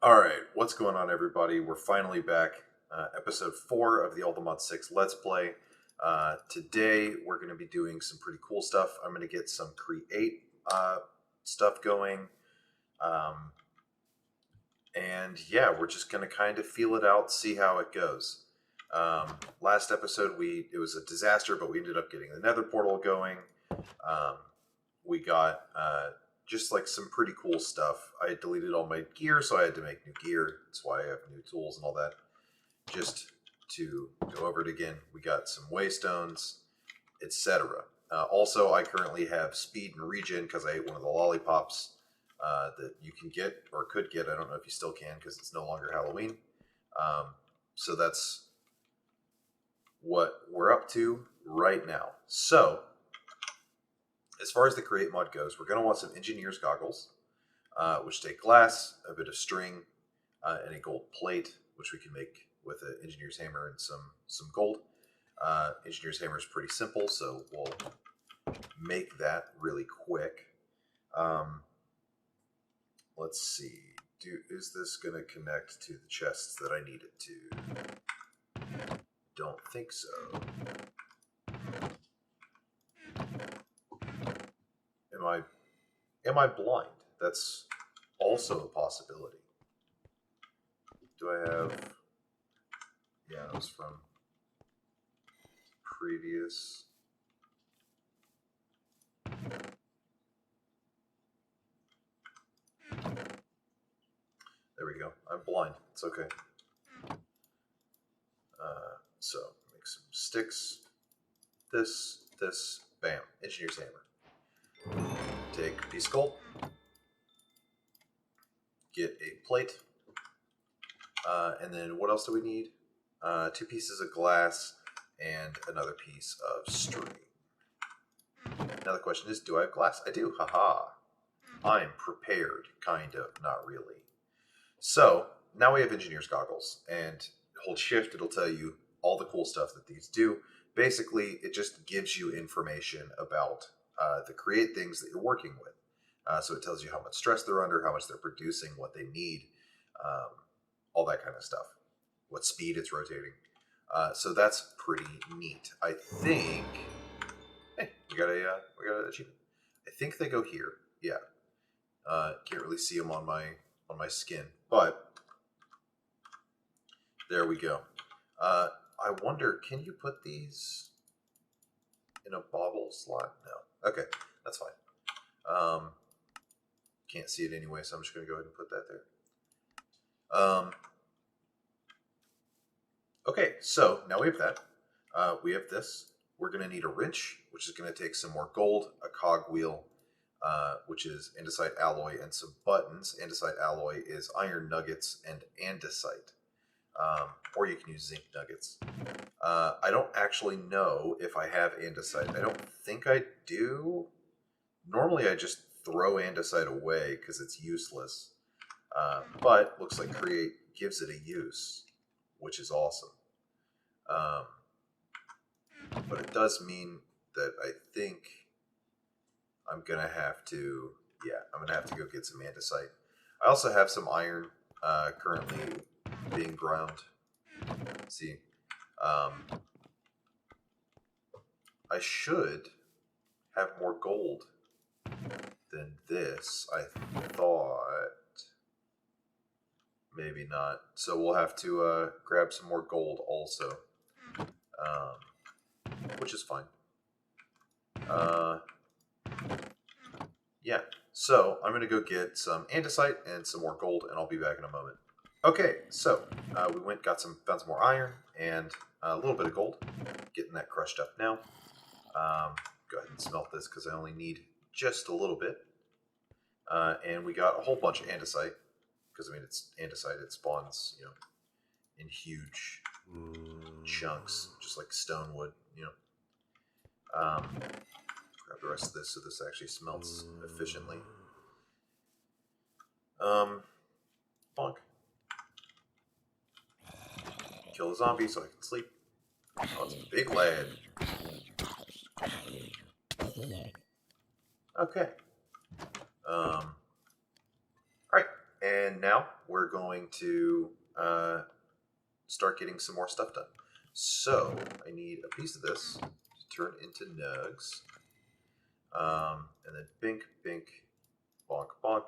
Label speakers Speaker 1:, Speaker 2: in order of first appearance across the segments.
Speaker 1: All right, what's going on, everybody? We're finally back. Episode 4 of the Ultimate 6 Let's Play. Today, we're going to be doing some pretty cool stuff. I'm going to get some create stuff going. And yeah, we're just going to kind of feel it out, see how it goes. Last episode, it was a disaster, but we ended up getting the Nether portal going. We got just like some pretty cool stuff. I had deleted all my gear, so I had to make new gear. That's why I have new tools and all that. Just to go over it again, we got some waystones, etc. Also, I currently have speed and regen because I ate one of the lollipops that you can get or could get. I don't know if you still can because it's no longer Halloween. So that's what we're up to right now. So, as far as the create mod goes, we're going to want some engineer's goggles, which take glass, a bit of string, and a gold plate, which we can make with an engineer's hammer and some gold. Engineer's hammer is pretty simple, so we'll make that really quick. Let's see. Is this going to connect to the chests that I need it to? Don't think so. Am I blind? That's also a possibility. Do I have... Yeah, it was from previous... There we go. I'm blind. It's okay. So, make some sticks. This, bam. Engineer's hammer. Take a piece of gold. Get a plate. And then what else do we need? 2 pieces of glass and another piece of string. Now the question is, do I have glass? I do. Haha. I'm prepared. Kind of. Not really. So, now we have engineer's goggles. And hold shift, it'll tell you all the cool stuff that these do. Basically, it just gives you information about the create things that you're working with. So it tells you how much stress they're under, how much they're producing, what they need, all that kind of stuff. What speed it's rotating. So that's pretty neat. I think... Hey, we got an achievement. I think they go here. Yeah. Can't really see them on my skin, but there we go. I wonder, can you put these in a bobble slot? No. Okay, that's fine. Can't see it anyway, so I'm just going to go ahead and put that there. Okay, so now we have that. We have this. We're going to need a wrench, which is going to take some more gold, a cogwheel, which is andesite alloy, and some buttons. Andesite alloy is iron nuggets and andesite. Or you can use zinc nuggets. I don't actually know if I have andesite. I don't think I do. Normally I just throw andesite away because it's useless. But looks like Create gives it a use, which is awesome. But it does mean that I think I'm going to have to... Yeah, I'm going to have to go get some andesite. I also have some iron currently being ground. See, I should have more gold than this. I thought maybe not. So we'll have to grab some more gold also, which is fine. Yeah. So I'm gonna go get some andesite and some more gold, and I'll be back in a moment. Okay, so we found some more iron and a little bit of gold. Getting that crushed up now. Go ahead and smelt this because I only need just a little bit. And we got a whole bunch of andesite because I mean it's andesite. It spawns, in huge chunks, just like stone would, Grab the rest of this so this actually smelts efficiently. Bonk. Kill the zombie so I can sleep. Oh, it's a big lad. Okay. Alright, And now we're going to start getting some more stuff done. So I need a piece of this to turn into nugs. And then bink, bink, bonk, bonk,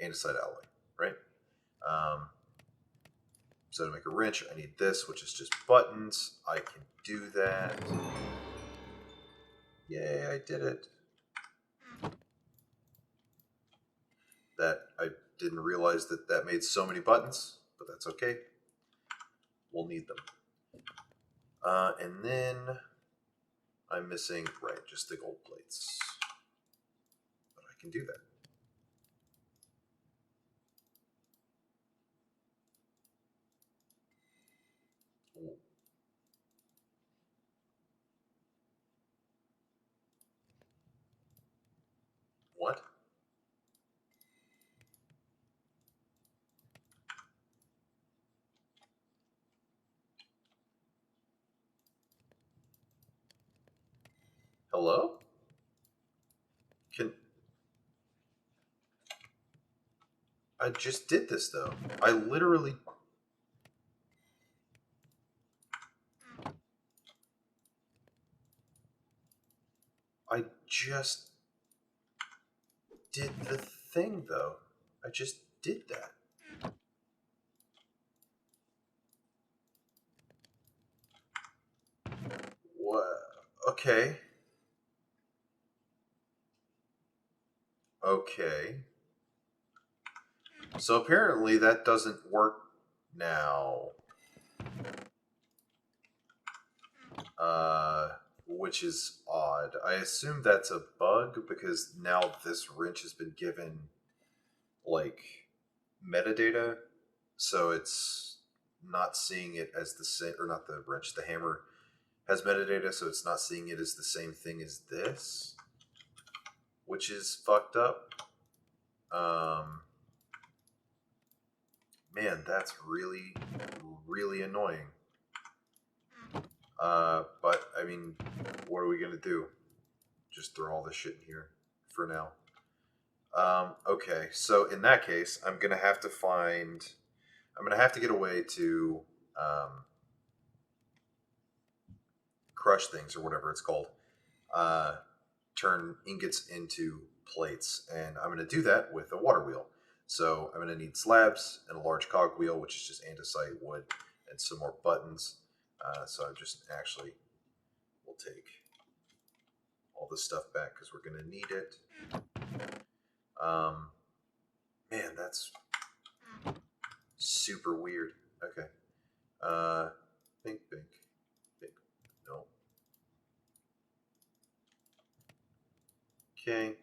Speaker 1: andesite alloy, right? So to make a wrench, I need this, which is just buttons. I can do that. Yay, I did it. That I didn't realize that made so many buttons, but that's okay. We'll need them. And then I'm missing, right, just the gold plates. But I can do that. Ooh. What? Hello? I just did this though. I literally just did the thing though. I just did that. What? Okay. Okay. So apparently that doesn't work now. Which is odd. I assume that's a bug because now this wrench has been given like metadata, so it's not seeing it as the same, or not the wrench, the hammer has metadata, so it's not seeing it as the same thing as this, which is fucked up. Man, that's really, really annoying. But I mean, what are we gonna do? Just throw all this shit in here for now. Okay, so in that case, I'm gonna have to get a way to crush things or whatever it's called. Turn ingots into plates, and I'm gonna do that with a water wheel. So I'm gonna need slabs and a large cog wheel, which is just andesite wood, and some more buttons. So I'm just actually, we'll take all this stuff back because we're gonna need it. Man, that's super weird. Okay. Bink, bink, bink. No. Okay.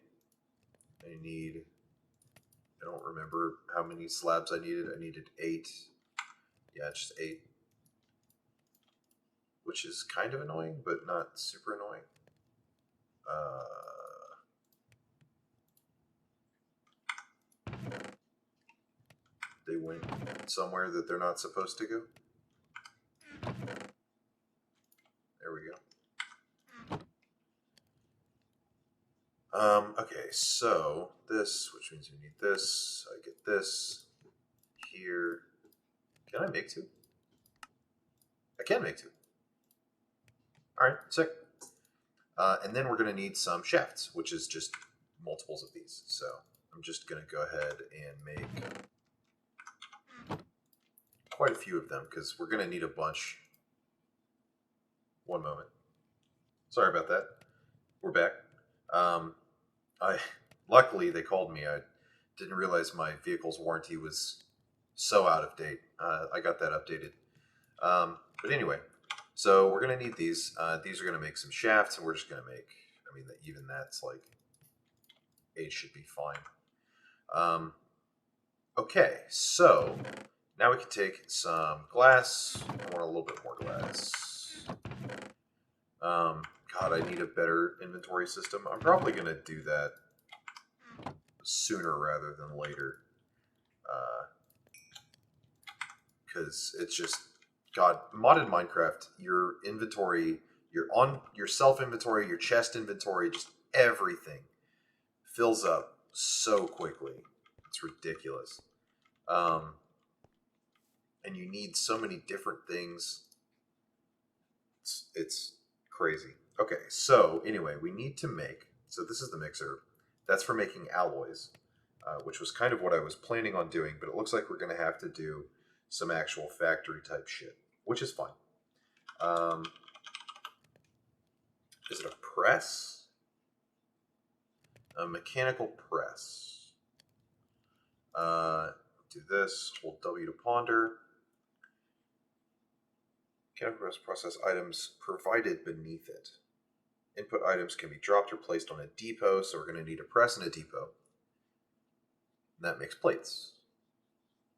Speaker 1: I don't remember how many slabs I needed. I needed 8. Yeah, just 8. Which is kind of annoying, but not super annoying. They went somewhere that they're not supposed to go. There we go. Okay, so this, which means we need this. I get this here. Can I make 2? I can make 2. All right, sick. And then we're going to need some shafts, which is just multiples of these. So I'm just going to go ahead and make quite a few of them because we're going to need a bunch. One moment. Sorry about that. We're back. Luckily they called me. I didn't realize my vehicle's warranty was so out of date. I got that updated. But anyway, so we're going to need these. These are going to make some shafts, and we're just going to make, I mean, even that's like 8 should be fine. Okay, so now we can take some glass. I want a little bit more glass. God, I need a better inventory system. I'm probably going to do that sooner rather than later. Because it's just, God, modded Minecraft, your inventory, your self inventory, your chest inventory, just everything fills up so quickly. It's ridiculous. And you need so many different things. It's crazy. Okay, so anyway, we need to make. So this is the mixer. That's for making alloys, which was kind of what I was planning on doing, but it looks like we're going to have to do some actual factory type shit, which is fine. Is it a press? A mechanical press. Do this. Hold W to ponder. Mechanical press process items provided beneath it. Input items can be dropped or placed on a depot, so we're going to need a press and a depot. And that makes plates.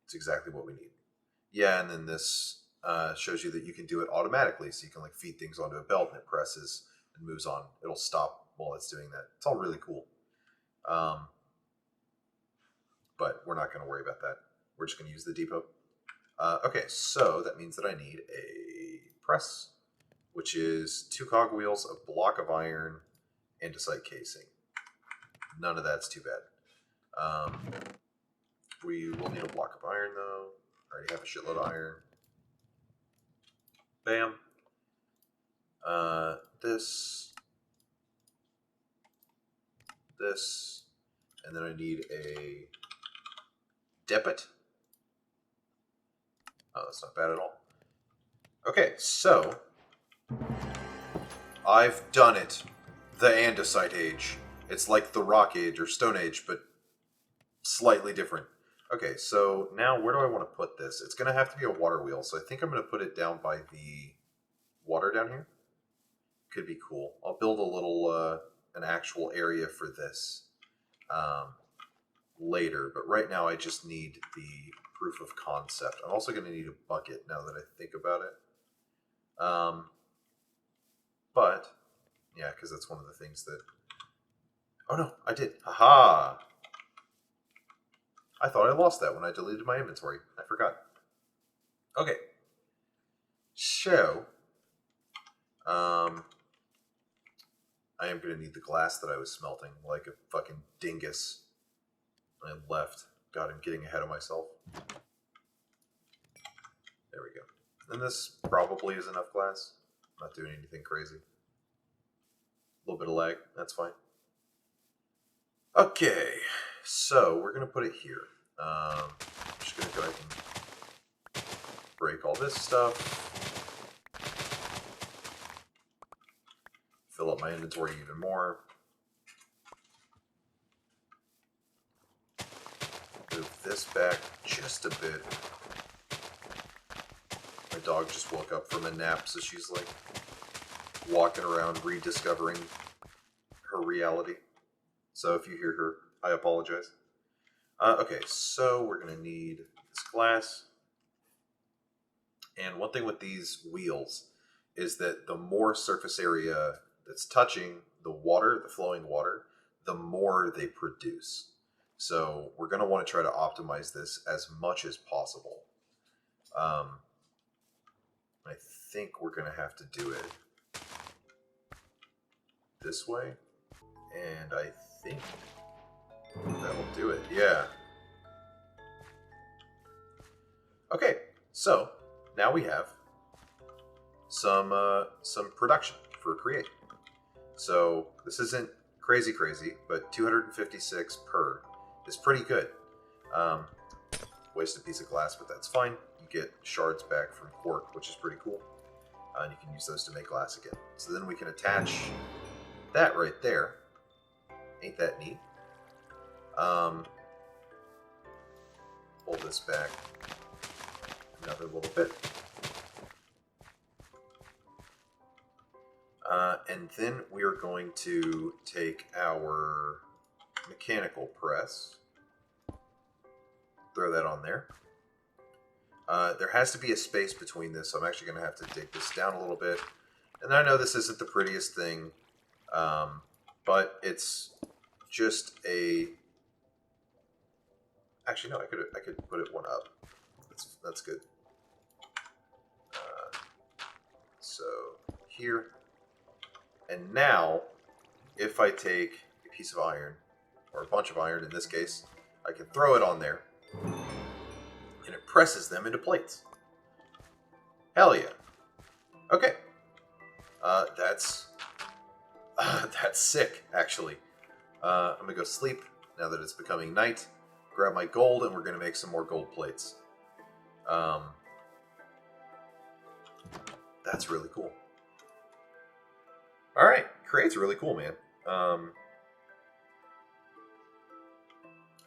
Speaker 1: It's exactly what we need. Yeah, and then this shows you that you can do it automatically, so you can like feed things onto a belt and it presses and moves on. It'll stop while it's doing that. It's all really cool. But we're not going to worry about that. We're just going to use the depot. Okay, so that means that I need a press, which is 2 cogwheels, a block of iron, andesite casing. None of that's too bad. We will need a block of iron, though. I already have a shitload of iron. Bam. This, and then I need a depot. Oh, that's not bad at all. Okay, so I've done it. The Andesite Age. It's like the Rock Age or Stone Age, but slightly different. Okay, so now where do I want to put this? It's going to have to be a water wheel, so I think I'm going to put it down by the water down here. Could be cool. I'll build a little, an actual area for this later, but right now I just need the proof of concept. I'm also going to need a bucket now that I think about it. But, yeah, because that's one of the things that... Oh no, I did. Haha! I thought I lost that when I deleted my inventory. I forgot. Okay. So, I am going to need the glass that I was smelting like a fucking dingus. I left. God, I'm getting ahead of myself. There we go. And this probably is enough glass. I'm not doing anything crazy. A little bit of lag. That's fine. Okay. So, we're going to put it here. I'm just going to go ahead and break all this stuff. Fill up my inventory even more. Move this back just a bit. My dog just woke up from a nap, so she's like walking around rediscovering her reality. So if you hear her, I apologize. Okay, so we're going to need this glass. And one thing with these wheels is that the more surface area that's touching the water, the flowing water, the more they produce. So we're going to want to try to optimize this as much as possible. I think we're going to have to do it this way. And I think that'll do it. Yeah. Okay, so now we have some production for Create. So this isn't crazy, but 256 per is pretty good. Waste a piece of glass, but that's fine. You get shards back from quark, which is pretty cool. And you can use those to make glass again. So then we can attach that right there. Ain't that neat? Pull this back another little bit. And then we are going to take our mechanical press, throw that on there. There has to be a space between this, so I'm actually going to have to dig this down a little bit. And I know this isn't the prettiest thing, but it's just a... Actually, no, I could put it one up. That's good. So here. And now, if I take a piece of iron, or a bunch of iron in this case, I can throw it on there, and it presses them into plates. Hell yeah. Okay. That's that's sick, actually. I'm gonna go sleep now that it's becoming night. Grab my gold, and we're gonna make some more gold plates. That's really cool. All right, create's really cool, man.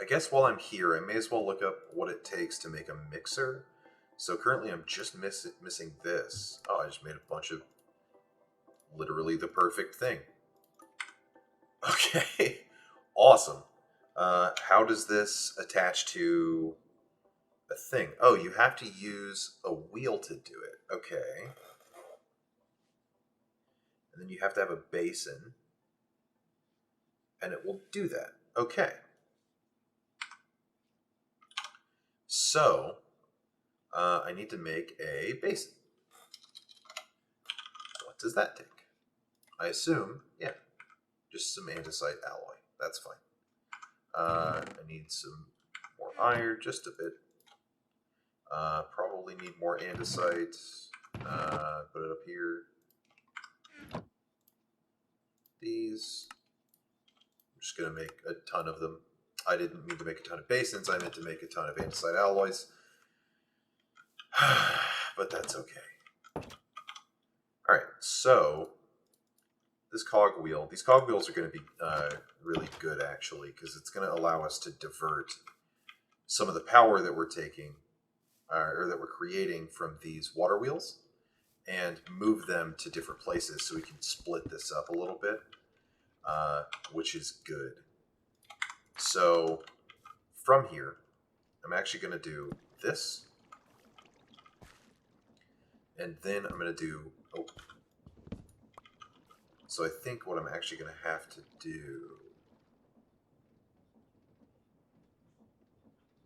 Speaker 1: I guess while I'm here, I may as well look up what it takes to make a mixer. So currently, I'm just missing this. Oh, I just made a bunch of literally the perfect thing. Okay, awesome. How does this attach to a thing? Oh, you have to use a wheel to do it. Okay. And then you have to have a basin. And it will do that. Okay. So, I need to make a basin. What does that take? I assume, yeah, just some andesite alloy. That's fine. I need some more iron, just a bit. Probably need more andesite. Put it up here. These. I'm just going to make a ton of them. I didn't mean to make a ton of basins. I meant to make a ton of andesite alloys. But that's okay. Alright, so this cogwheel. These cogwheels are going to be really good, actually, because it's going to allow us to divert some of the power that we're taking, or that we're creating from these water wheels, and move them to different places so we can split this up a little bit, which is good. So from here, I'm actually going to do this, and then I'm going to do... Oh. So I think what I'm actually going to have to do...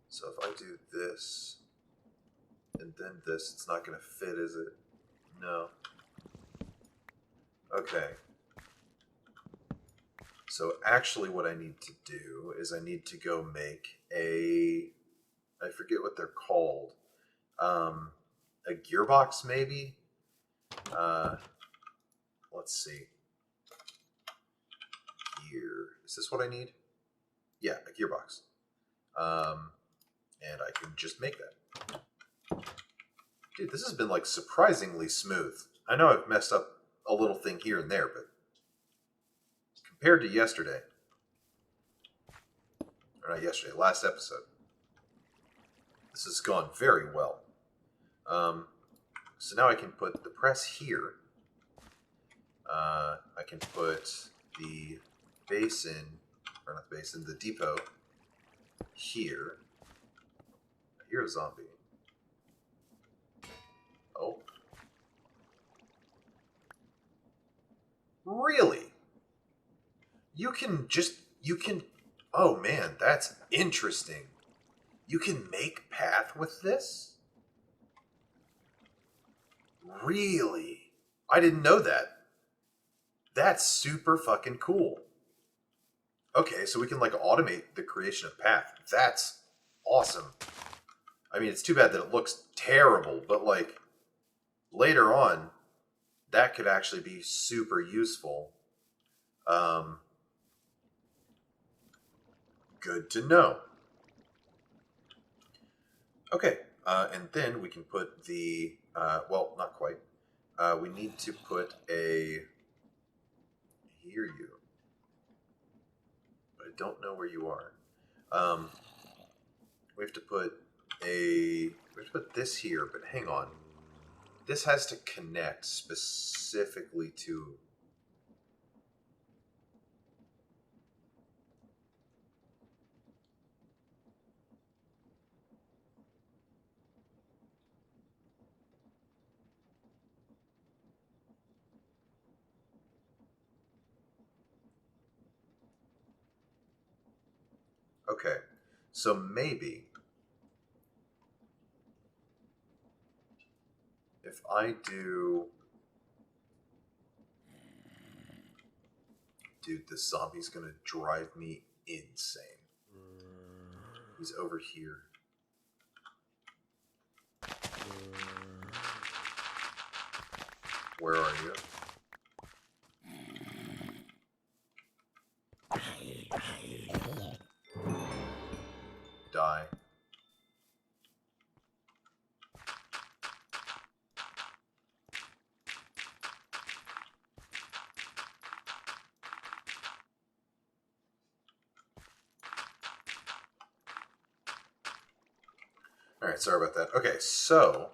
Speaker 1: So if I do this, and then this, it's not going to fit, is it? No. Okay. So actually what I need to do is I need to go make a... I forget what they're called. A gearbox, maybe? Let's see. Gear. Is this what I need? Yeah, a gearbox. And I can just make that. Dude, this has been like surprisingly smooth. I know I've messed up a little thing here and there, but compared to yesterday, or not yesterday, last episode, this has gone very well. So now I can put the press here. I can put the basin, or not the basin, the depot here. Here's a zombie. Oh. Really? You can... Oh man, that's interesting. You can make path with this? Really? I didn't know that. That's super fucking cool. Okay, so we can like automate the creation of path. That's awesome. I mean, it's too bad that it looks terrible, but like later on, that could actually be super useful. Good to know. Okay, and then we can put the, well, not quite. We need to put a, I hear you, but I don't know where you are. We have to put this here, but hang on. This has to connect specifically to... Okay, so maybe if I do... Dude, this zombie's gonna drive me insane. He's over here. Where are you? Die. Alright, sorry about that. Okay, so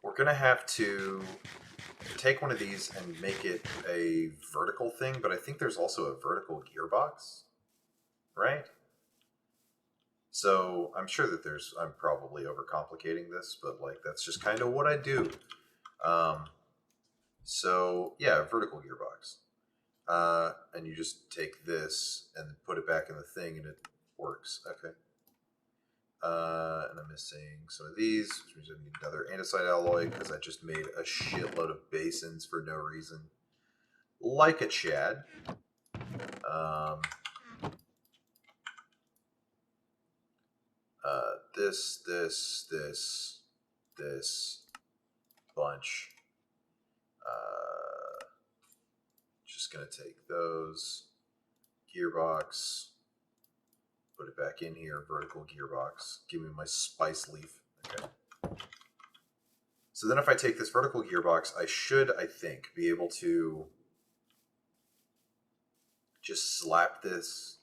Speaker 1: we're going to have to take one of these and make it a vertical thing, but I think there's also a vertical gearbox, right? So I'm sure that I'm probably overcomplicating this, but like that's just kind of what I do. So yeah, vertical gearbox. And you just take this and put it back in the thing and it works. Okay. And I'm missing some of these, which means I need another andesite alloy because I just made a shitload of basins for no reason. Like a Chad. This bunch. Just gonna take those. Gearbox. Put it back in here. Vertical gearbox. Give me my spice leaf. Okay. So then if I take this vertical gearbox, I should, I think, be able to just slap this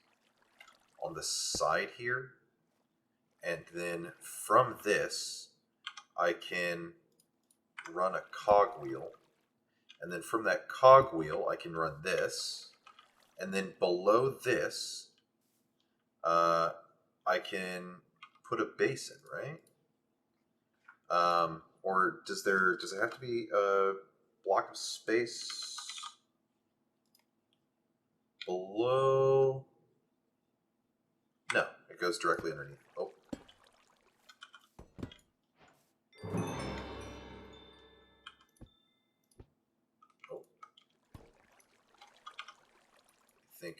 Speaker 1: on the side here. And then from this, I can run a cogwheel. And then from that cogwheel, I can run this. And then below this, I can put a basin, right? Or does it have to be a block of space below? No, it goes directly underneath. Oh. I think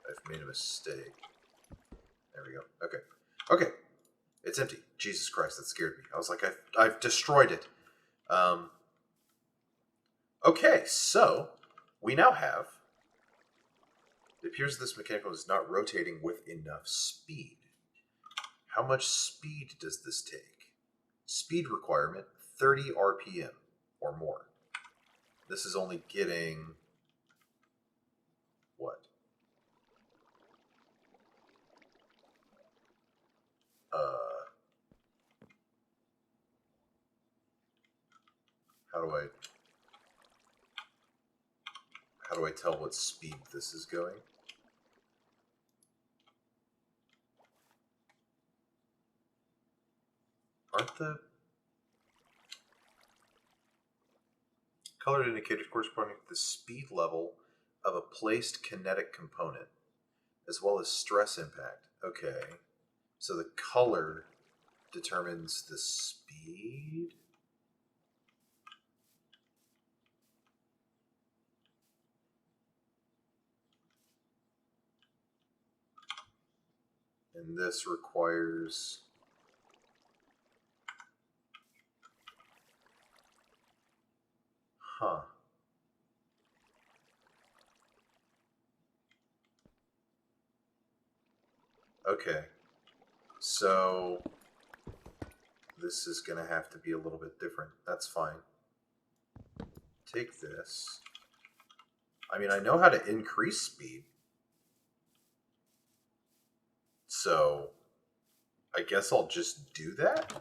Speaker 1: I've made a mistake. There we go. Okay. Okay. It's empty. Jesus Christ, that scared me. I was like, I've destroyed it. Okay, so we now have. It appears this mechanical is not rotating with enough speed. How much speed does this take? Speed requirement 30 RPM or more. This is only getting what? How do I tell what speed this is going? Aren't the colored indicators corresponding to the speed level of a placed kinetic component, as well as stress impact? Okay, so the color determines the speed? And this requires... Huh. Okay. So this is going to have to be a little bit different. That's fine. Take this. I mean, I know how to increase speed. So I guess I'll just do that.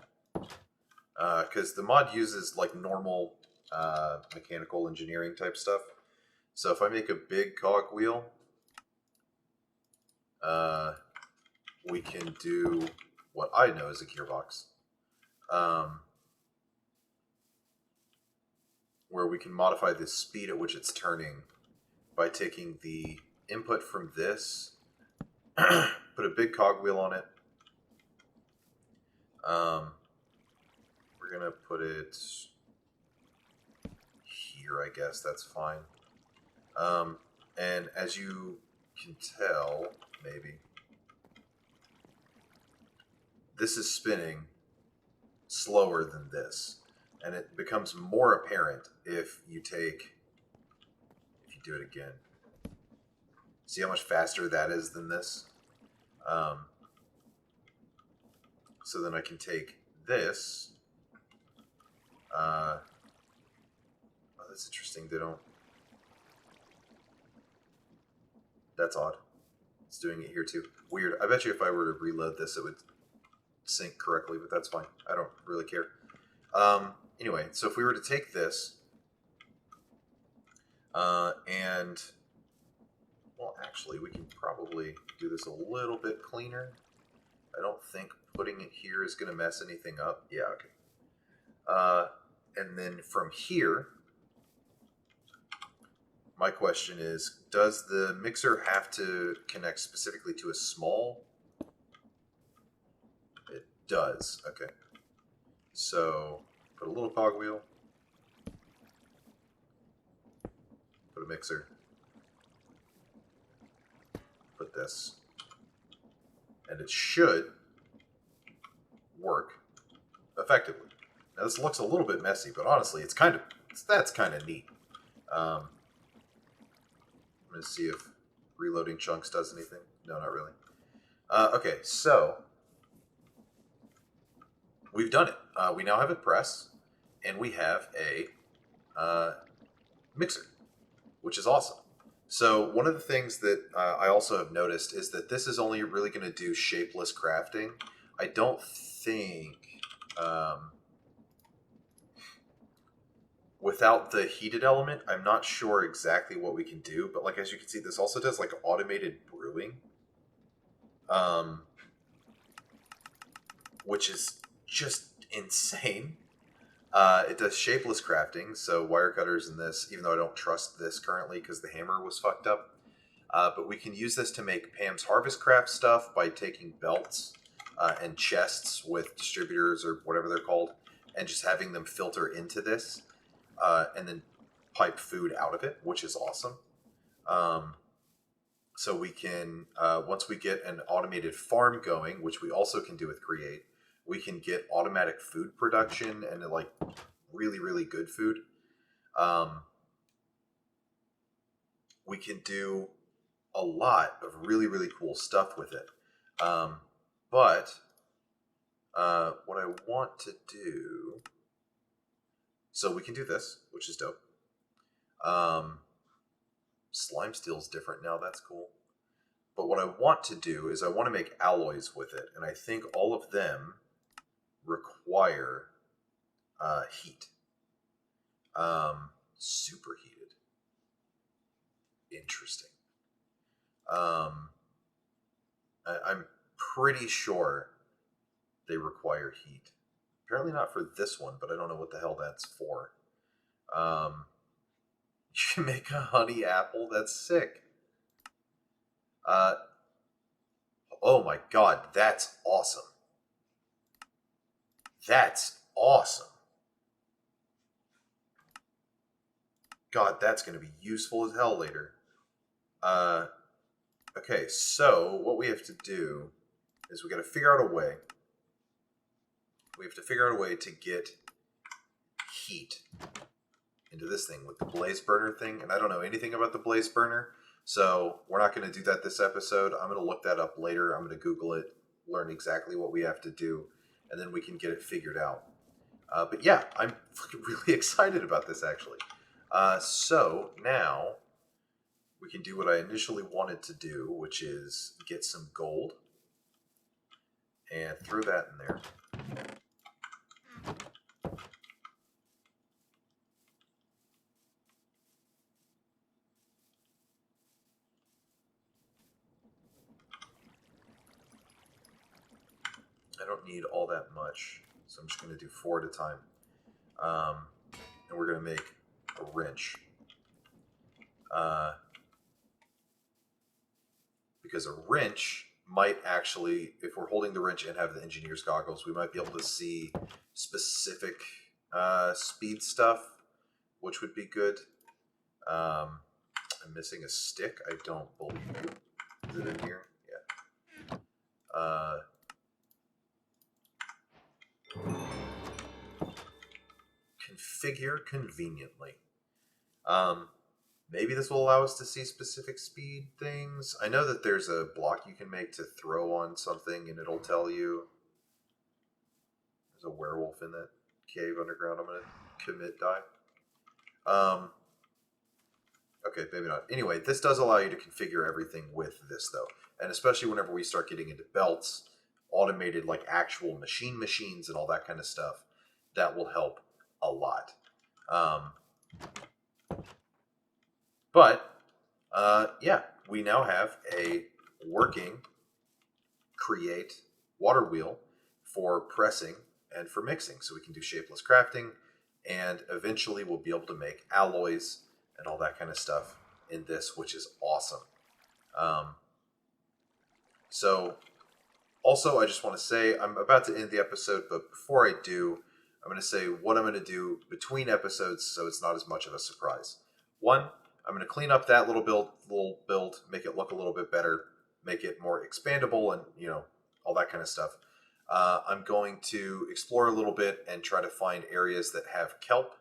Speaker 1: Because the mod uses like normal mechanical engineering type stuff. So if I make a big cogwheel, we can do what I know is a gearbox. Where we can modify the speed at which it's turning by taking the input from this, put a big cogwheel on it. We're going to put it here, I guess. That's fine. And as you can tell, maybe, this is spinning slower than this. And it becomes more apparent if you do it again. See how much faster that is than this? So then I can take this. Oh, that's interesting. They don't... That's odd. It's doing it here too. Weird. I bet you if I were to reload this, it would sync correctly, but that's fine. I don't really care. Anyway, so if we were to take this, and, well, actually, we can probably do this a little bit cleaner. I don't think putting it here is going to mess anything up. Yeah, okay. And then from here, my question is, does the mixer have to connect specifically to a small? It does. Okay. So put a little cogwheel. Put a mixer. Put this. And it should work effectively. Now this looks a little bit messy, but honestly, that's kind of neat. I'm going to see if reloading chunks does anything. No, not really. Okay, so we've done it. We now have a press, and we have a mixer, which is awesome. So one of the things that I also have noticed is that this is only really going to do shapeless crafting. I don't think... without the heated element, I'm not sure exactly what we can do, but like as you can see, this also does like automated brewing, which is just insane. It does shapeless crafting, so wire cutters and this, even though I don't trust this currently because the hammer was fucked up. But we can use this to make Pam's Harvest Craft stuff by taking belts and chests with distributors or whatever they're called, and just having them filter into this. And then pipe food out of it, which is awesome. So we can, once we get an automated farm going, which we also can do with Create, we can get automatic food production and like really, really good food. We can do a lot of really, really cool stuff with it. But what I want to do... So we can do this, which is dope. Slime steel's different now. That's cool. But what I want to do is I want to make alloys with it. And I think all of them require heat. Superheated. Interesting. I'm pretty sure they require heat. Apparently not for this one, but I don't know what the hell that's for. You can make a honey apple? That's sick. Oh my god, that's awesome. That's awesome. God, that's going to be useful as hell later. Okay, so what we have to do is we got to figure out a way. We have to figure out a way to get heat into this thing with the blaze burner thing. And I don't know anything about the blaze burner, so we're not going to do that this episode. I'm going to look that up later. I'm going to Google it, learn exactly what we have to do, and then we can get it figured out. But yeah, I'm really excited about this, actually. So now we can do what I initially wanted to do, which is get some gold and throw that in there. I don't need all that much, so I'm just going to do 4 at a time. And we're going to make a wrench. Because a wrench might actually, if we're holding the wrench and have the engineer's goggles, we might be able to see specific speed stuff, which would be good. I'm missing a stick. I don't believe you. Is it in here? Yeah. configure conveniently. Maybe this will allow us to see specific speed things. I know that there's a block you can make to throw on something and it'll tell you. There's a werewolf in that cave underground. I'm going to commit die. Okay, maybe not. Anyway, this does allow you to configure everything with this, though. And especially whenever we start getting into belts, automated, like actual machines and all that kind of stuff, that will help a lot. Yeah, we now have a working create water wheel for pressing and for mixing. So we can do shapeless crafting, and eventually we'll be able to make alloys and all that kind of stuff in this, which is awesome. So also, I just want to say, I'm about to end the episode, but before I do, I'm going to say what I'm going to do between episodes so it's not as much of a surprise. One, I'm going to clean up that little build, make it look a little bit better, make it more expandable, and all that kind of stuff. I'm going to explore a little bit and try to find areas that have kelp,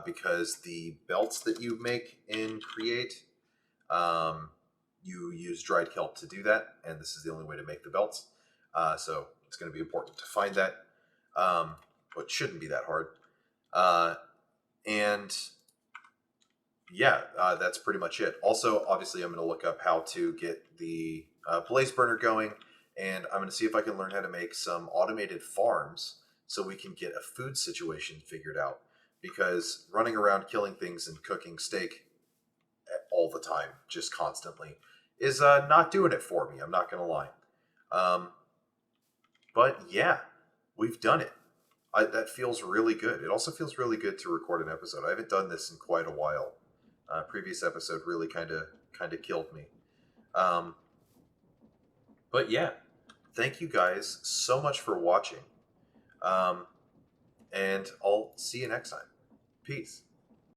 Speaker 1: because the belts that you make in Create, you use dried kelp to do that, and this is the only way to make the belts. So it's going to be important to find that, but it shouldn't be that hard. That's pretty much it. Also, obviously, I'm going to look up how to get the blaze burner going, and I'm going to see if I can learn how to make some automated farms so we can get a food situation figured out. Because running around killing things and cooking steak all the time, just constantly, is not doing it for me. I'm not going to lie. But yeah, we've done it. That feels really good. It also feels really good to record an episode. I haven't done this in quite a while. Previous episode really kind of killed me. But yeah, thank you guys so much for watching. And I'll see you next time. Peace.